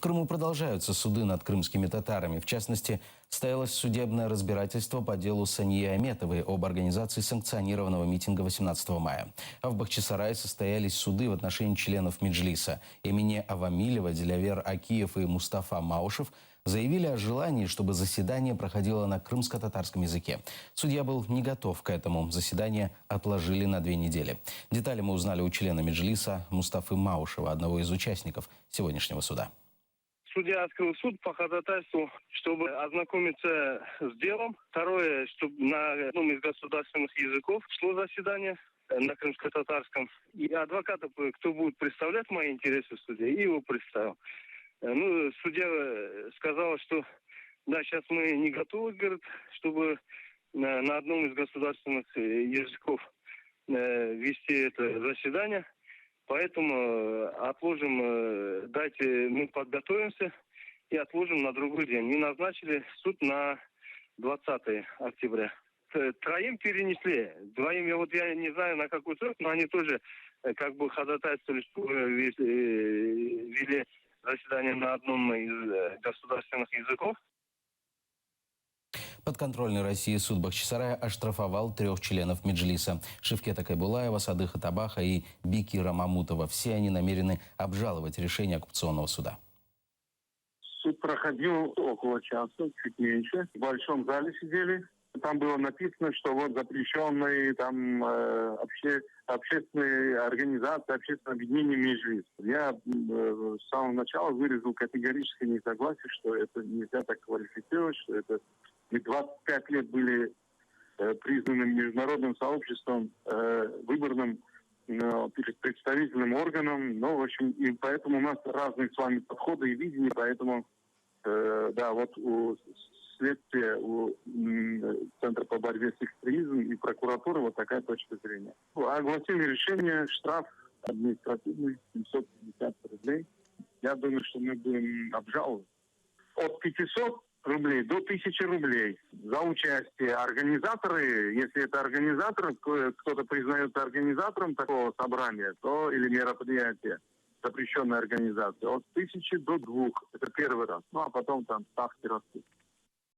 Крыму продолжаются суды над крымскими татарами. В частности, состоялось судебное разбирательство по делу Сании Аметовой об организации санкционированного митинга 18 мая. А в Бахчисарае состоялись суды в отношении членов Меджлиса. Эмине Авамилева, Дилявер Акиев и Мустафа Маушев заявили о желании, чтобы заседание проходило на крымско-татарском языке. Судья был не готов к этому. Заседание отложили на 2 недели. Детали мы узнали у члена Меджлиса Мустафы Маушева, одного из участников сегодняшнего суда. Судья открыл суд по ходатайству, чтобы ознакомиться с делом. Второе, чтобы на одном из государственных языков шло заседание на крымско-татарском. И адвоката, кто будет представлять мои интересы в суде, и его представил. Судья сказал, что да, сейчас мы не готовы, говорит, чтобы на одном из государственных языков вести это заседание. Поэтому отложим, дайте мы подготовимся и отложим на другой день. И назначили суд на 20 октября. Троим перенесли. Двоим, я не знаю на какой срок, но они тоже как бы ходатайствовали, что вели заседание на одном из государственных языков. Подконтрольный России суд Бахчисарая оштрафовал 3 членов Меджлиса – Шевкета Кайбулаева, Садыха Табаха и Бикира Мамутова. Все они намерены обжаловать решение оккупационного суда. Суд проходил около часа, чуть меньше. В большом зале сидели. Там было написано, что вот запрещенные там общественные организации, общественное объединение Меджлис. Я с самого начала выразил категорическое несогласие, что это нельзя так квалифицировать, что это мы 25 лет были признанным международным сообществом, выборным представительным органом. В общем, и поэтому у нас разные с вами подходы и видения, поэтому, у следствия, у Центра по борьбе с экстремизмом и прокуратуры вот такая точка зрения. Огласили решение, штраф административный 750 рублей. Я думаю, что мы будем обжаловать. От 500 рублей до 1000 рублей за участие. Организаторы, если это организатор, кто-то признается организатором такого собрания, то или мероприятия, запрещенной организации, от 1000 до 2. Это первый раз. А потом там ставки растут.